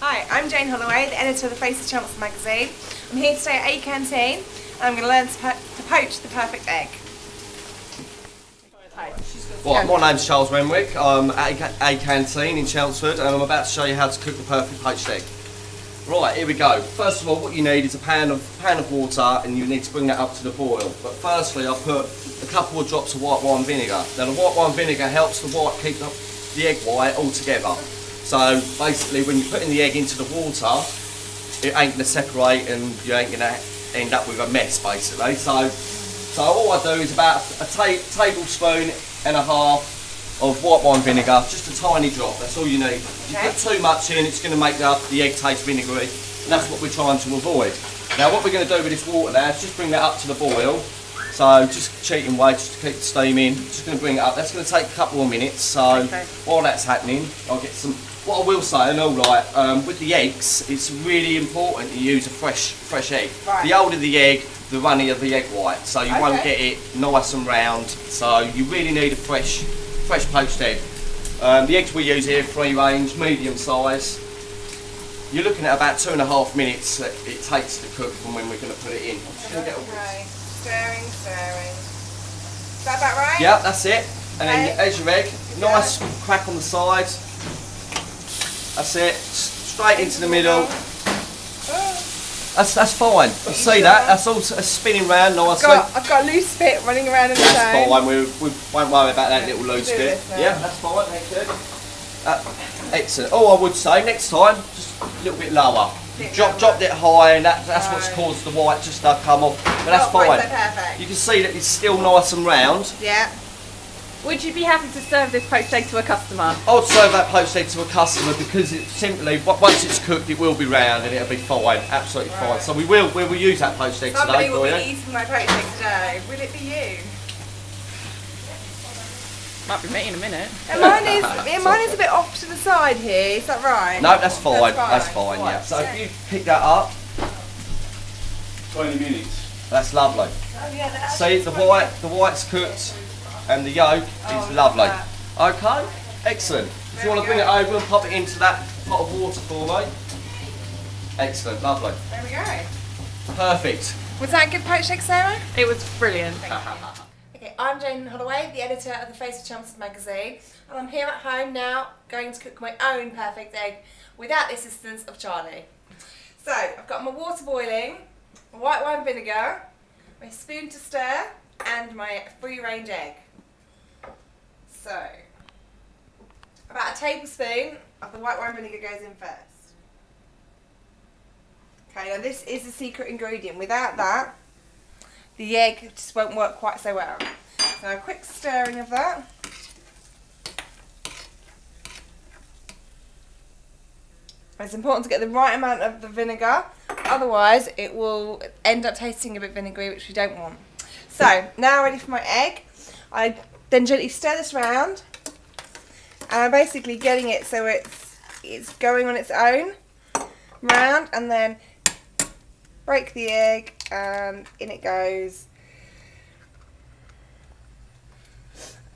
Hi, I'm Jane Holloway, the editor of the Face of Chelmsford magazine. I'm here today at aCanteen and I'm going to learn to poach the perfect egg. Right, my name's Charles Renwick. I'm at aCanteen in Chelmsford and I'm about to show you how to cook the perfect poached egg. Right, here we go. First of all, what you need is a pan of water and you need to bring that up to the boil. But firstly, I'll put a couple of drops of white wine vinegar. Now the white wine vinegar helps the white keep the egg white all together. So basically when you're putting the egg into the water, it ain't going to separate and you ain't going to end up with a mess basically. So all I do is about a tablespoon and a half of white wine vinegar, just a tiny drop, that's all you need. If you put too much in, it's going to make the egg taste vinegary, and that's what we're trying to avoid. Now what we're going to do with this water now is just bring that up to the boil. So just cheating way, just to keep the steam in, just going to bring it up. That's going to take a couple of minutes, so while that's happening, I'll get some. What I will say, I know, right, with the eggs, it's really important to use a fresh egg. Right. The older the egg, the runnier the egg white, so you won't get it nice and round. So you really need a fresh poached egg. The eggs we use here, free range, medium size. You're looking at about 2.5 minutes that it takes to cook from when we're going to put it in. Okay, stirring. Is that about right? Yeah, that's it. And then as your egg, nice crack on the sides. That's it, straight into the middle. That's fine. You see that? That's all spinning round nicely. I've got a loose bit running around in the That's fine. We won't worry about that little loose bit. Yeah, that's fine. Thank you. Excellent. Oh, I would say next time just a little bit lower. Dropped it high, and that's what's caused the white just to come off. But that's fine. Perfect. You can see that it's still nice and round. Yeah. Would you be happy to serve this poached egg to a customer? I would serve that poached egg to a customer because it's simply, once it's cooked, it will be round and it'll be fine, absolutely fine. So we will use that poached egg today for you. Somebody will be eating my poached egg today. Will it be you? Might be me in a minute. And mine is a bit off to the side here. Is that right? No, that's fine. That's fine. Yeah. So if you pick that up, 20 minutes. That's lovely. Oh, yeah, see, the white's cooked. And the yolk is lovely. Okay, excellent. If you want to bring it over and pop it into that pot of water for me. Excellent, lovely. There we go. Perfect. Was that a good poached egg, Sarah? It was brilliant. Okay, I'm Jane Holloway, the editor of the Face of Chelmsford magazine, and I'm here at home now going to cook my own perfect egg without the assistance of Charlie. So, I've got my water boiling, my white wine vinegar, my spoon to stir, and my free range egg. So, about a tablespoon of the white wine vinegar goes in first. Okay, now this is the secret ingredient. Without that, the egg just won't work quite so well. So a quick stirring of that. It's important to get the right amount of the vinegar, otherwise it will end up tasting a bit vinegary, which we don't want. So, now ready for my egg. I then gently stir this round, and I'm basically getting it so it's going on its own round, and then break the egg and in it goes.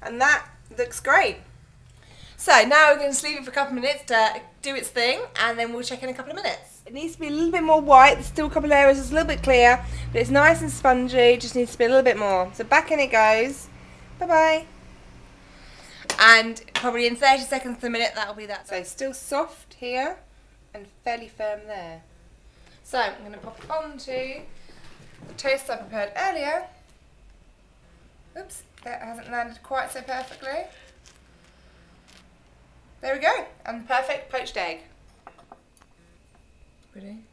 And that looks great. So now we're going to leave it for a couple of minutes to do its thing, and then we'll check in a couple of minutes. It needs to be a little bit more white. There's still a couple of areas that's a little bit clear, but it's nice and spongy. It just needs to be a little bit more. So back in it goes. Bye-bye. And probably in 30 seconds to a minute, that'll be that. So still soft here and fairly firm there. So I'm going to pop it onto the toast I prepared earlier. Oops, that hasn't landed quite so perfectly. There we go, and perfect poached egg. Ready?